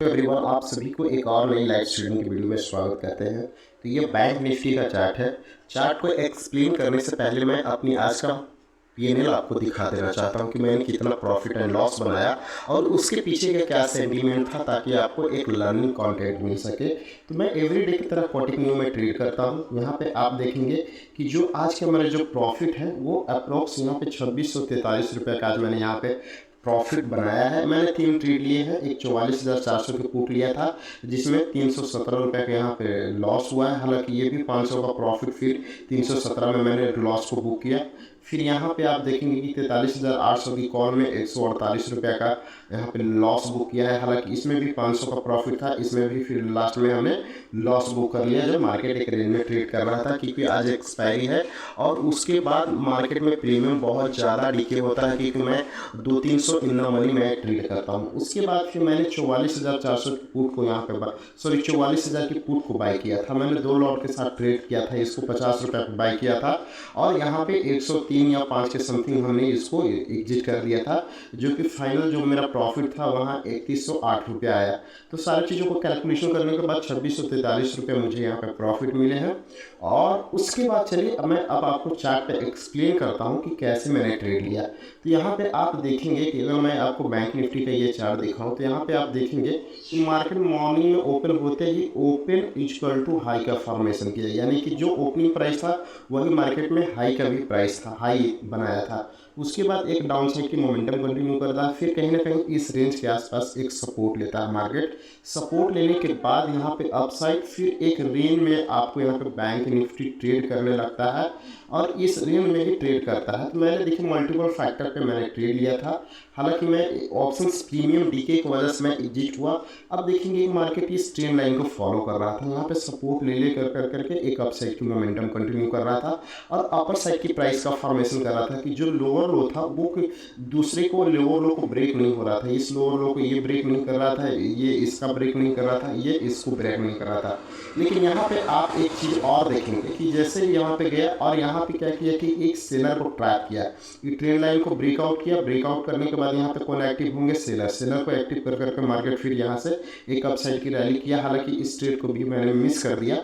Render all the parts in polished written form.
Everyone, आप सभी को एक और नई लाइव स्ट्रीमिंग की वीडियो में स्वागत करते हैं। तो ये बैंक निफ्टी का चार्ट है। चार्ट को एक्सप्लेन करने से पहले मैं अपनी आज का पीएनएल आपको दिखा देना चाहता हूँ कि मैंने कितना प्रॉफिट एंड लॉस बनाया और उसके पीछे का क्या सेंटीमेंट था, ताकि आपको एक लर्निंग कंटेंट मिल सके। तो मैं एवरीडे की तरह कंटिन्यू में ट्रेड करता हूँ। यहाँ पे आप देखेंगे कि जो आज का मेरा जो प्रॉफिट है वो अप्रोक्स यहाँ पे 2643 रुपये का आज मैंने यहाँ पे प्रॉफिट बनाया है। मैंने 3 ट्रेड लिए हैं। एक 44,400 के पुट लिया था जिसमें 317 रुपये का यहाँ पे लॉस हुआ है। हालांकि ये भी 500 का प्रॉफिट, फिर 317 में मैंने लॉस को बुक किया। फिर यहाँ पे आप देखेंगे कि 43,800 की कॉल में 148 रुपये का यहाँ पे लॉस बुक किया है। हालांकि इसमें भी 500 का प्रॉफिट था, इसमें भी फिर लास्ट में हमने लॉस बुक कर लिया जब मार्केट एक रेंज में ट्रेड कर रहा था, क्योंकि आज एक्सपायरी है और उसके बाद मार्केट में प्रीमियम बहुत ज़्यादा डिके होता है, क्योंकि मैं 200-300 इन द मनी में ट्रेड करता हूँ। उसके बाद फिर मैंने 44,400 की पुट को यहाँ पे 44,000 की पुट को बाय किया था। मैंने 2 लॉट के साथ ट्रेड किया था, इसको 50 रुपये पर बाय किया था और यहाँ पे 103 या 5 के समथिंग हमने इसको एग्जिट कर दिया था, जो कि फाइनल जो मेरा प्रॉफिट था वहाँ 3108 रुपये आया। तो सारी चीज़ों को कैलकुलेशन करने के बाद 2643 रुपये मुझे यहाँ पे प्रॉफिट मिले हैं। और उसके बाद चलिए अब आपको चार्ट पे एक्सप्लेन करता हूँ कि कैसे मैंने ट्रेड लिया। तो यहाँ पे आप देखेंगे कि अगर मैं आपको बैंक निफ्टी का ये चार्ट दिखाऊँ तो यहाँ पे आप देखेंगे कि मार्केट मॉर्निंग में ओपन होते ही ओपन इक्वल टू हाई का फॉर्मेशन किया, यानी कि जो ओपनिंग प्राइस था वही मार्केट में हाई का भी प्राइस था, हाई बनाया था। उसके बाद एक डाउन साइड की मोमेंटम कंटिन्यू करता है, फिर कहीं ना कहीं इस रेंज के आसपास एक सपोर्ट लेता है मार्केट। सपोर्ट लेने के बाद यहाँ पे अपसाइड फिर एक रेंज में आपको यहाँ पे बैंक निफ्टी ट्रेड करने लगता है और इस रेंज में ही ट्रेड करता है। तो मैंने देखिए मल्टीपल फैक्टर पे मैंने ट्रेड लिया था। हालांकि मैं ऑप्शंस प्रीमियम डीके की वजह से मैं एग्जिट हुआ। अब देखेंगे कि मार्केट इस ट्रेंड लाइन को फॉलो कर रहा था, यहाँ पे सपोर्ट ले करके एक अपसाइड की मोमेंटम कंटिन्यू कर रहा था और अपर साइड की प्राइस का फॉर्मेशन कर रहा था कि जो लोअर लो था वो दूसरे को लोअर लो को ब्रेक नहीं हो रहा था। इस लोअर लो को ये ब्रेक नहीं कर रहा था, ये इसका ब्रेक नहीं कर रहा था, ये इसको ब्रेक नहीं कर रहा था। लेकिन यहाँ पे आप एक चीज़ और देखेंगे कि जैसे यहाँ पे गया और यहाँ पे क्या किया कि एक सेलर को ट्रैप किया, ये ट्रेंड लाइन को ब्रेकआउट किया। ब्रेकआउट करने के बाद यहाँ पे कौन एक्टिव होंगे? सेलर को एक्टिव कर करके मार्केट फिर यहाँ से एक अपसाइड की रैली किया। हालांकि इस ट्रेड को भी मैंने मिस कर दिया।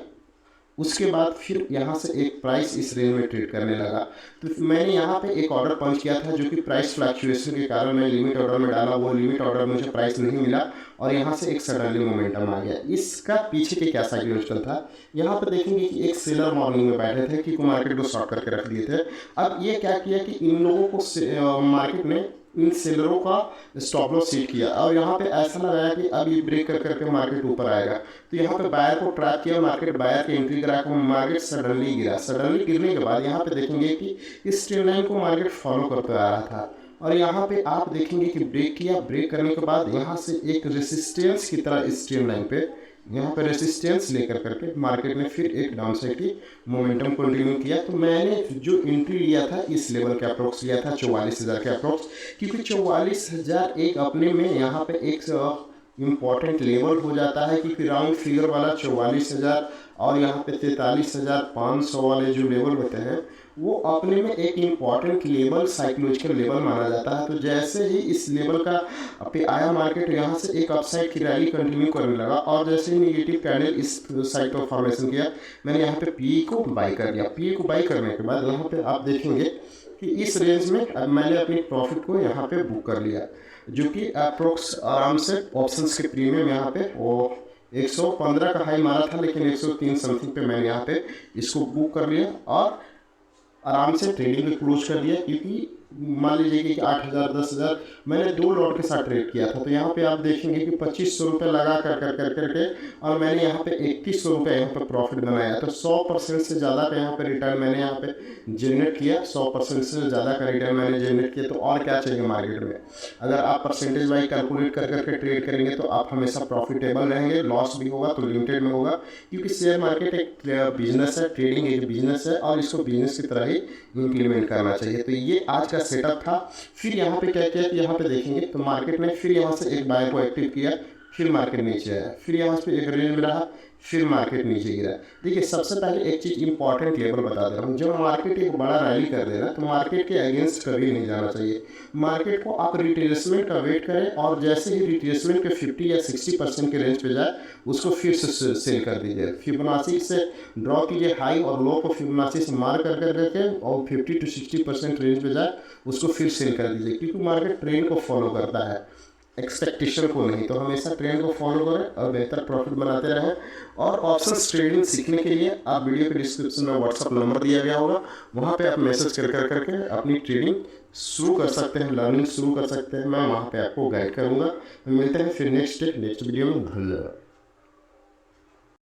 उसके बाद फिर यहाँ से एक प्राइस इस रेंज में ट्रेड करने लगा। तो मैंने यहाँ पे एक ऑर्डर पंच किया था, जो कि प्राइस फ्लक्चुएशन के कारण मैं लिमिट ऑर्डर में डाला। वो लिमिट ऑर्डर मुझे प्राइस नहीं मिला और यहाँ से एक सडनली मोमेंटम आ गया। इसका पीछे के क्या साइकोलॉजिकल था, यहाँ पे देखेंगे कि एक सेलर मॉर्निंग में बैठे थे, क्योंकि मार्केट को शॉर्ट करके रख दिए थे। अब ये क्या किया कि इन लोगों को मार्केट ने इन सेलरों का स्टॉप लॉस सेट किया और यहाँ पे ऐसा लगाया कि अब ये ब्रेक कर करके मार्केट ऊपर आएगा। तो यहाँ पे बायर को ट्रैप किया, मार्केट बायर की एंट्री करा के मार्केट सडनली गिरा। सडनली गिरने के बाद यहाँ पे देखेंगे कि इस ट्रेंड लाइन को मार्केट फॉलो करते आ रहा था और यहाँ पे आप देखेंगे कि ब्रेक किया। ब्रेक करने के बाद यहाँ से एक रेसिस्टेंस की तरह इस ट्रेंड लाइन पे यहाँ पे रेसिस्टेंस लेकर करके मार्केट ने फिर एक डाउन साइड की मोमेंटम कंटिन्यू किया। तो मैंने जो एंट्री लिया था इस लेवल के अप्रोक्स लिया था 44,000 के अप्रोक्स, क्योंकि 44,000 एक अपने में यहाँ पे एक इम्पॉर्टेंट लेवल हो जाता है, क्योंकि राउंड फिगर वाला 44,000 और यहाँ पे 43,500 वाले जो लेवल होते हैं वो अपने में एक इम्पॉर्टेंट लेवल, साइकोलॉजिकल लेवल माना जाता है। तो जैसे ही इस लेवल का पे आया मार्केट, यहाँ से एक अपसाइड की रैली कंटिन्यू करने लगा और जैसे ही निगेटिव कैंडल इस साइड पर फॉर्मेशन किया, मैंने यहाँ पे पी को बाई कर दिया। पी को बाई करने के बाद यहाँ पे आप देखेंगे कि इस रेंज में अब मैंने अपनी प्रॉफिट को यहाँ पे बुक कर लिया, जो कि अप्रोक्स आराम से ऑप्शंस के प्रीमियम यहाँ पे वो 115 का हाई मारा था, लेकिन 103 समथिंग पे मैंने यहाँ पे इसको बुक कर लिया और आराम से ट्रेडिंग को क्लोज कर दिया। क्योंकि मान लीजिए कि 8,000 10,000 मैंने 2 लॉट के साथ ट्रेड किया था। तो यहाँ पे आप देखेंगे कि 2,500 रुपये लगा करके और मैंने यहाँ पे 3,100 रुपये यहाँ पे प्रॉफिट बनाया। तो 100% से ज़्यादा का यहाँ पे रिटर्न मैंने यहाँ पे जनरेट किया। 100% से ज़्यादा का रिटर्न मैंने जनरेट किया। तो और क्या चाहिए मार्केट में? अगर आप परसेंटेज वाइज कैलकुलेट करके ट्रेड करेंगे तो आप हमेशा प्रॉफिटेबल रहेंगे। लॉस भी होगा तो लिमिटेड में होगा, क्योंकि शेयर मार्केट एक बिजनेस है, ट्रेडिंग एक बिजनेस है और इसको बिजनेस की तरह ही इम्प्लीमेंट करना चाहिए। तो ये आज सेटअप था। फिर यहाँ पे क्या किया कि यहाँ पे देखेंगे तो मार्केट ने फिर यहाँ से एक बायर को एक्टिव किया, फिर मार्केट नीचे आया, फिर यहाँ पे एक रेंज में रहा, फिर मार्केट नीचे गिरा। देखिए सबसे पहले एक चीज़ इंपॉर्टेंट लेवल बता दे रहा हूँ, जब मार्केट एक बड़ा रैली कर दे ना तो मार्केट के अगेंस्ट कभी नहीं जाना चाहिए। मार्केट को आप रिट्रेसमेंट का वेट करें और जैसे ही रिट्रेसमेंट के 50 या 60% के रेंज पे जाए उसको फिर से सेल कर दीजिए। फिबोनाची से ड्रॉ कीजिए हाई और लो को फिबोनाची से मार कर रखें और 50 to 60% रेंज पे जाए उसको फिर सेल कर दीजिए, क्योंकि मार्केट ट्रेंड को फॉलो करता है, एक्सपेक्टेशन को नहीं। तो हमेशा ट्रेंड को फॉलो करें और बेहतर प्रॉफिट बनाते रहें। और ऑप्शंस ट्रेडिंग सीखने के लिए आप वीडियो के डिस्क्रिप्शन में व्हाट्सअप नंबर दिया गया होगा, वहाँ पे आप मैसेज करके अपनी ट्रेडिंग शुरू कर सकते हैं, लर्निंग शुरू कर सकते हैं। मैं वहाँ पे आपको गाइड करूँगा। मिलते हैं फिर नेक्स्ट वीडियो में। धन्यवाद।